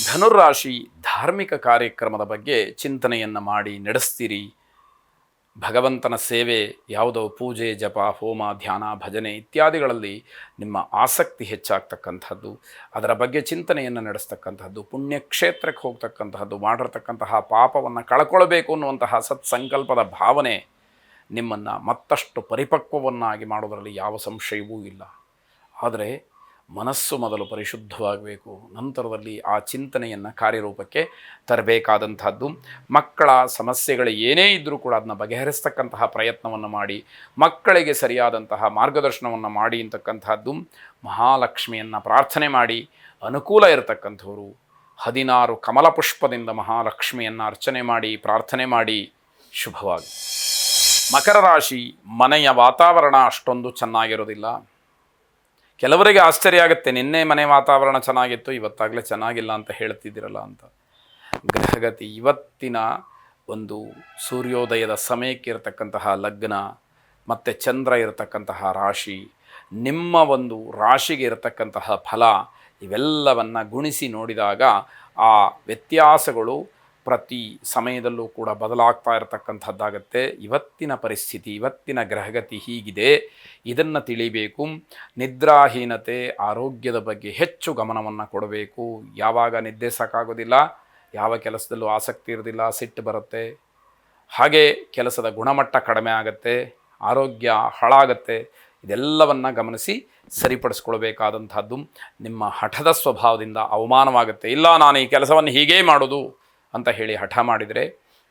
ಧನುರಾಶಿ ಧಾರ್ಮಿಕ ಕಾರ್ಯಕ್ರಮದ ಬಗ್ಗೆ ಚಿಂತನೆಯನ್ನು ಮಾಡಿ ನಡೆಸ್ತೀರಿ. ಭಗವಂತನ ಸೇವೆ ಯಾವುದೋ ಪೂಜೆ, ಜಪ, ಹೋಮ, ಧ್ಯಾನ, ಭಜನೆ ಇತ್ಯಾದಿಗಳಲ್ಲಿ ನಿಮ್ಮ ಆಸಕ್ತಿ ಹೆಚ್ಚಾಗ್ತಕ್ಕಂಥದ್ದು, ಅದರ ಬಗ್ಗೆ ಚಿಂತನೆಯನ್ನು ನಡೆಸ್ತಕ್ಕಂಥದ್ದು, ಪುಣ್ಯಕ್ಷೇತ್ರಕ್ಕೆ ಹೋಗ್ತಕ್ಕಂತಹದ್ದು, ಮಾಡಿರ್ತಕ್ಕಂತಹ ಪಾಪವನ್ನು ಕಳ್ಕೊಳ್ಬೇಕು ಅನ್ನುವಂತಹ ಸತ್ಸಂಕಲ್ಪದ ಭಾವನೆ ನಿಮ್ಮನ್ನು ಮತ್ತಷ್ಟು ಪರಿಪಕ್ವವನ್ನಾಗಿ ಮಾಡೋದರಲ್ಲಿ ಯಾವ ಸಂಶಯವೂ ಇಲ್ಲ. ಆದರೆ ಮನಸ್ಸು ಮೊದಲು ಪರಿಶುದ್ಧವಾಗಬೇಕು, ನಂತರದಲ್ಲಿ ಆ ಚಿಂತನೆಯನ್ನು ಕಾರ್ಯರೂಪಕ್ಕೆ ತರಬೇಕಾದಂಥದ್ದು. ಮಕ್ಕಳ ಸಮಸ್ಯೆಗಳು ಏನೇ ಇದ್ದರೂ ಕೂಡ ಅದನ್ನ ಬಗೆಹರಿಸ್ತಕ್ಕಂತಹ ಪ್ರಯತ್ನವನ್ನು ಮಾಡಿ, ಮಕ್ಕಳಿಗೆ ಸರಿಯಾದಂತಹ ಮಾರ್ಗದರ್ಶನವನ್ನು ಮಾಡಿ ಅಂತಕ್ಕಂಥದ್ದು. ಮಹಾಲಕ್ಷ್ಮಿಯನ್ನು ಪ್ರಾರ್ಥನೆ ಮಾಡಿ, ಅನುಕೂಲ ಇರತಕ್ಕಂಥವರು 16 ಕಮಲ ಪುಷ್ಪದಿಂದ ಮಹಾಲಕ್ಷ್ಮಿಯನ್ನು ಅರ್ಚನೆ ಮಾಡಿ ಪ್ರಾರ್ಥನೆ ಮಾಡಿ ಶುಭವಾಗಿ. ಮಕರ ರಾಶಿ, ಮನೆಯ ವಾತಾವರಣ ಅಷ್ಟೊಂದು ಚೆನ್ನಾಗಿರೋದಿಲ್ಲ. ಕೆಲವರಿಗೆ ಆಶ್ಚರ್ಯ ಆಗುತ್ತೆ, ನಿನ್ನೆ ಮನೆ ವಾತಾವರಣ ಚೆನ್ನಾಗಿತ್ತು, ಇವತ್ತಾಗಲೇ ಚೆನ್ನಾಗಿಲ್ಲ ಅಂತ ಹೇಳ್ತಿದ್ದೀರಲ್ಲ ಅಂತ. ಗ್ರಹಗತಿ ಇವತ್ತಿನ ಒಂದು ಸೂರ್ಯೋದಯದ ಸಮಯಕ್ಕೆ ಇರತಕ್ಕಂತಹ ಲಗ್ನ ಮತ್ತು ಚಂದ್ರ ಇರತಕ್ಕಂತಹ ರಾಶಿ, ನಿಮ್ಮ ಒಂದು ರಾಶಿಗೆ ಇರತಕ್ಕಂತಹ ಫಲ ಇವೆಲ್ಲವನ್ನು ಗುಣಿಸಿ ನೋಡಿದಾಗ ಆ ವ್ಯತ್ಯಾಸಗಳು ಪ್ರತಿ ಸಮಯದಲ್ಲೂ ಕೂಡ ಬದಲಾಗ್ತಾ ಇರತಕ್ಕಂಥದ್ದಾಗತ್ತೆ. ಇವತ್ತಿನ ಪರಿಸ್ಥಿತಿ, ಇವತ್ತಿನ ಗ್ರಹಗತಿ ಹೀಗಿದೆ, ಇದನ್ನು ತಿಳಿಬೇಕು. ನಿದ್ರಾಹೀನತೆ, ಆರೋಗ್ಯದ ಬಗ್ಗೆ ಹೆಚ್ಚು ಗಮನವನ್ನು ಕೊಡಬೇಕು. ಯಾವಾಗ ನಿದ್ದೆ ಸಾಕಾಗೋದಿಲ್ಲ, ಯಾವ ಕೆಲಸದಲ್ಲೂ ಆಸಕ್ತಿ ಇರೋದಿಲ್ಲ, ಸಿಟ್ಟು ಬರುತ್ತೆ, ಹಾಗೆ ಕೆಲಸದ ಗುಣಮಟ್ಟ ಕಡಿಮೆ ಆಗುತ್ತೆ, ಆರೋಗ್ಯ ಹಾಳಾಗತ್ತೆ. ಇದೆಲ್ಲವನ್ನು ಗಮನಿಸಿ ಸರಿಪಡಿಸ್ಕೊಳ್ಬೇಕಾದಂಥದ್ದು. ನಿಮ್ಮ ಹಠದ ಸ್ವಭಾವದಿಂದ ಅವಮಾನವಾಗುತ್ತೆ. ಇಲ್ಲ, ನಾನು ಈ ಕೆಲಸವನ್ನು ಹೀಗೇ ಮಾಡೋದು ಅಂತ ಹೇಳಿ ಹಠ ಮಾಡಿದರೆ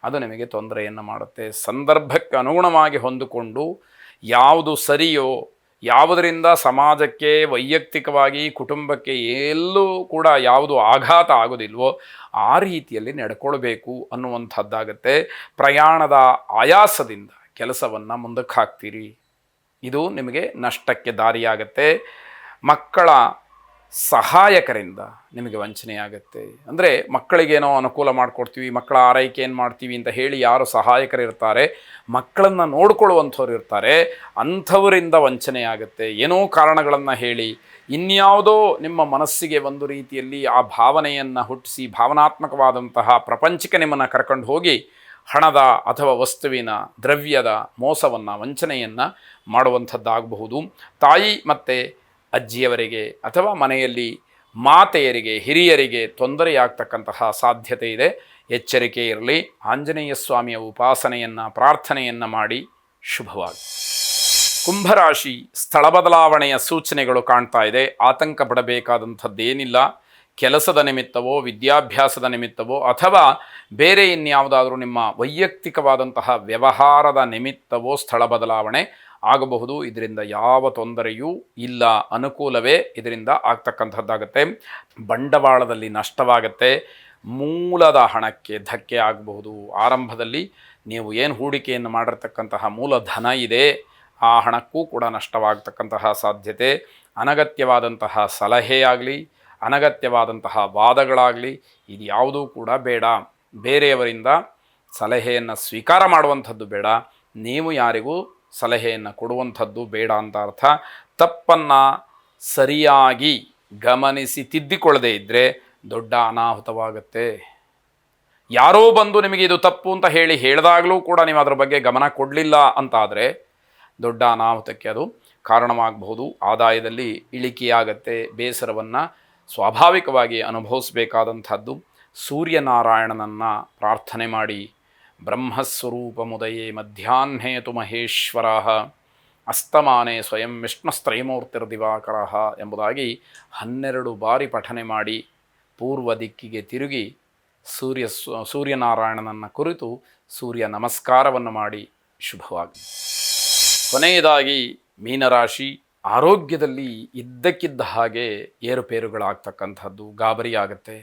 ಅದು ನಿಮಗೆ ತೊಂದರೆಯನ್ನು ಮಾಡುತ್ತೆ. ಸಂದರ್ಭಕ್ಕೆ ಅನುಗುಣವಾಗಿ ಹೊಂದಿಕೊಂಡು ಯಾವುದು ಸರಿಯೋ, ಯಾವುದರಿಂದ ಸಮಾಜಕ್ಕೆ, ವೈಯಕ್ತಿಕವಾಗಿ ಕುಟುಂಬಕ್ಕೆ ಎಲ್ಲೂ ಕೂಡ ಯಾವುದು ಆಘಾತ ಆಗೋದಿಲ್ವೋ ಆ ರೀತಿಯಲ್ಲಿ ನಡ್ಕೊಳ್ಬೇಕು ಅನ್ನುವಂಥದ್ದಾಗತ್ತೆ. ಪ್ರಯಾಣದ ಆಯಾಸದಿಂದ ಕೆಲಸವನ್ನು ಮುಂದಕ್ಕೆ ಹಾಕ್ತೀರಿ, ಇದು ನಿಮಗೆ ನಷ್ಟಕ್ಕೆ ದಾರಿಯಾಗತ್ತೆ. ಮಕ್ಕಳ ಸಹಾಯಕರಿಂದ ನಿಮಗೆ ವಂಚನೆಯಾಗತ್ತೆ. ಅಂದರೆ ಮಕ್ಕಳಿಗೇನೋ ಅನುಕೂಲ ಮಾಡಿಕೊಡ್ತೀವಿ, ಮಕ್ಕಳ ಆರೈಕೆ ಏನು ಮಾಡ್ತೀವಿ ಅಂತ ಹೇಳಿ ಯಾರು ಸಹಾಯಕರಿರ್ತಾರೆ, ಮಕ್ಕಳನ್ನು ನೋಡ್ಕೊಳ್ಳುವಂಥವ್ರು ಇರ್ತಾರೆ, ಅಂಥವರಿಂದ ವಂಚನೆಯಾಗುತ್ತೆ. ಏನೋ ಕಾರಣಗಳನ್ನು ಹೇಳಿ ಇನ್ಯಾವುದೋ ನಿಮ್ಮ ಮನಸ್ಸಿಗೆ ಒಂದು ರೀತಿಯಲ್ಲಿ ಆ ಭಾವನೆಯನ್ನು ಹುಟ್ಟಿಸಿ ಭಾವನಾತ್ಮಕವಾದಂತಹ ಪ್ರಪಂಚಕ್ಕೆ ನಿಮ್ಮನ್ನು ಕರ್ಕೊಂಡು ಹೋಗಿ ಹಣದ ಅಥವಾ ವಸ್ತುವಿನ, ದ್ರವ್ಯದ ಮೋಸವನ್ನು, ವಂಚನೆಯನ್ನು ಮಾಡುವಂಥದ್ದಾಗಬಹುದು. ತಾಯಿ ಮತ್ತು ಅಜ್ಜಿಯವರಿಗೆ ಅಥವಾ ಮನೆಯಲ್ಲಿ ಮಾತೆಯರಿಗೆ, ಹಿರಿಯರಿಗೆ ತೊಂದರೆಯಾಗ್ತಕ್ಕಂತಹ ಸಾಧ್ಯತೆ ಇದೆ. ಎಚ್ಚರಿಕೆ ಇರಲಿ. ಆಂಜನೇಯ ಸ್ವಾಮಿಯ ಉಪಾಸನೆಯನ್ನು, ಪ್ರಾರ್ಥನೆಯನ್ನು ಮಾಡಿ ಶುಭವಾಗಿ. ಕುಂಭರಾಶಿ, ಸ್ಥಳ ಬದಲಾವಣೆಯ ಸೂಚನೆಗಳು ಕಾಣ್ತಾ ಇದೆ. ಆತಂಕ ಪಡಬೇಕಾದಂಥದ್ದೇನಿಲ್ಲ. ಕೆಲಸದ ನಿಮಿತ್ತವೋ, ವಿದ್ಯಾಭ್ಯಾಸದ ನಿಮಿತ್ತವೋ, ಅಥವಾ ಬೇರೆ ಇನ್ಯಾವುದಾದ್ರೂ ನಿಮ್ಮ ವೈಯಕ್ತಿಕವಾದಂತಹ ವ್ಯವಹಾರದ ನಿಮಿತ್ತವೋ ಸ್ಥಳ ಬದಲಾವಣೆ ಆಗಬಹುದು. ಇದರಿಂದ ಯಾವ ತೊಂದರೆಯೂ ಇಲ್ಲ, ಅನುಕೂಲವೇ ಇದರಿಂದ ಆಗ್ತಕ್ಕಂಥದ್ದಾಗತ್ತೆ. ಬಂಡವಾಳದಲ್ಲಿ ನಷ್ಟವಾಗತ್ತೆ, ಮೂಲದ ಹಣಕ್ಕೆ ಧಕ್ಕೆ ಆಗಬಹುದು. ಆರಂಭದಲ್ಲಿ ನೀವು ಏನು ಹೂಡಿಕೆಯನ್ನು ಮಾಡಿರ್ತಕ್ಕಂತಹ ಮೂಲಧನ ಇದೆ, ಆ ಹಣಕ್ಕೂ ಕೂಡ ನಷ್ಟವಾಗತಕ್ಕಂತಹ ಸಾಧ್ಯತೆ. ಅನಗತ್ಯವಾದಂತಹ ಸಲಹೆ ಆಗಲಿ, ಅನಗತ್ಯವಾದಂತಹ ವಾದಗಳಾಗಲಿ, ಇದು ಯಾವುದೂ ಕೂಡ ಬೇಡ. ಬೇರೆಯವರಿಂದ ಸಲಹೆಯನ್ನು ಸ್ವೀಕಾರ ಮಾಡುವಂಥದ್ದು ಬೇಡ, ನೀವು ಯಾರಿಗೂ ಸಲಹೆಯನ್ನು ಕೊಡುವಂಥದ್ದು ಬೇಡ ಅಂತ ಅರ್ಥ. ತಪ್ಪನ್ನು ಸರಿಯಾಗಿ ಗಮನಿಸಿ ತಿದ್ದಿಕೊಳ್ಳದೆ ಇದ್ದರೆ ದೊಡ್ಡ ಅನಾಹುತವಾಗುತ್ತೆ. ಯಾರೋ ಬಂದು ನಿಮಗೆ ಇದು ತಪ್ಪು ಅಂತ ಹೇಳಿದಾಗಲೂ ಕೂಡ ನೀವು ಅದರ ಬಗ್ಗೆ ಗಮನ ಕೊಡಲಿಲ್ಲ ಅಂತಾದರೆ ದೊಡ್ಡ ಅನಾಹುತಕ್ಕೆ ಅದು ಕಾರಣವಾಗಬಹುದು. ಆದಾಯದಲ್ಲಿ ಇಳಿಕೆಯಾಗತ್ತೆ, ಬೇಸರವನ್ನು ಸ್ವಾಭಾವಿಕವಾಗಿ ಅನುಭವಿಸಬೇಕಾದಂಥದ್ದು. ಸೂರ್ಯನಾರಾಯಣನನ್ನು ಪ್ರಾರ್ಥನೆ ಮಾಡಿ. ಬ್ರಹ್ಮಸ್ವರೂಪಮುದಯೇ ಮಧ್ಯಾಹ್ನೇ ತು ಮಹೇಶ್ವರ ಅಸ್ತಮಾನೇ ಸ್ವಯಂ ವಿಷ್ಣುಸ್ತ್ರಯಮೂರ್ತಿರ್ದಿವಾಕರ ಎಂಬುದಾಗಿ 12 ಬಾರಿ ಪಠನೆ ಮಾಡಿ ಪೂರ್ವ ದಿಕ್ಕಿಗೆ ತಿರುಗಿ ಸೂರ್ಯನಾರಾಯಣನನ್ನು ಕುರಿತು ಸೂರ್ಯ ನಮಸ್ಕಾರವನ್ನು ಮಾಡಿ ಶುಭವಾಗಿ. ಕೊನೆಯದಾಗಿ ಮೀನರಾಶಿ, ಆರೋಗ್ಯದಲ್ಲಿ ಇದ್ದಕ್ಕಿದ್ದ ಹಾಗೆ ಏರುಪೇರುಗಳಾಗ್ತಕ್ಕಂಥದ್ದು, ಗಾಬರಿ ಆಗುತ್ತೆ.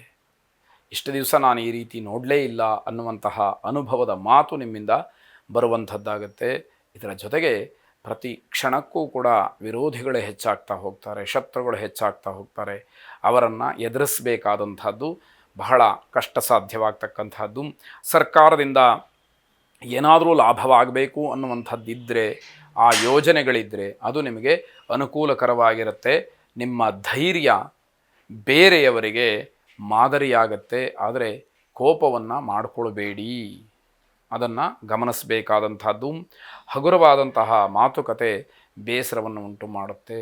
ಇಷ್ಟು ದಿವಸ ನಾನು ಈ ರೀತಿ ನೋಡಲೇ ಇಲ್ಲ ಅನ್ನುವಂತಹ ಅನುಭವದ ಮಾತು ನಿಮ್ಮಿಂದ ಬರುವಂಥದ್ದಾಗತ್ತೆ. ಇದರ ಜೊತೆಗೆ ಪ್ರತಿ ಕ್ಷಣಕ್ಕೂ ಕೂಡ ವಿರೋಧಿಗಳೇ ಹೆಚ್ಚಾಗ್ತಾ ಹೋಗ್ತಾರೆ, ಶತ್ರುಗಳು ಹೆಚ್ಚಾಗ್ತಾ ಹೋಗ್ತಾರೆ. ಅವರನ್ನು ಎದುರಿಸಬೇಕಾದಂಥದ್ದು ಬಹಳ ಕಷ್ಟ ಸಾಧ್ಯವಾಗ್ತಕ್ಕಂಥದ್ದು. ಸರ್ಕಾರದಿಂದ ಏನಾದರೂ ಲಾಭವಾಗಬೇಕು ಅನ್ನುವಂಥದ್ದಿದ್ದರೆ, ಆ ಯೋಜನೆಗಳಿದ್ದರೆ ಅದು ನಿಮಗೆ ಅನುಕೂಲಕರವಾಗಿರುತ್ತೆ. ನಿಮ್ಮ ಧೈರ್ಯ ಬೇರೆಯವರಿಗೆ ಮಾದರಿಯಾಗತ್ತೆ. ಆದರೆ ಕೋಪವನ್ನು ಮಾಡಿಕೊಳ್ಬೇಡಿ, ಅದನ್ನು ಗಮನಿಸಬೇಕಾದಂಥದ್ದು. ಹಗುರವಾದಂತಹ ಮಾತುಕತೆ ಬೇಸರವನ್ನು ಉಂಟು ಮಾಡುತ್ತೆ.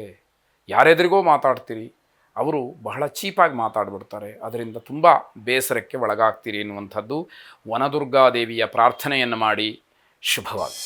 ಯಾರೆದುರಿಗೋ ಮಾತಾಡ್ತೀರಿ, ಅವರು ಬಹಳ ಚೀಪಾಗಿ ಮಾತಾಡಿಬಿಡ್ತಾರೆ, ಅದರಿಂದ ತುಂಬ ಬೇಸರಕ್ಕೆ ಒಳಗಾಗ್ತೀರಿ ಎನ್ನುವಂಥದ್ದು. ವನದುರ್ಗಾದೇವಿಯ ಪ್ರಾರ್ಥನೆಯನ್ನು ಮಾಡಿ. ಶುಭವಾಗಿ.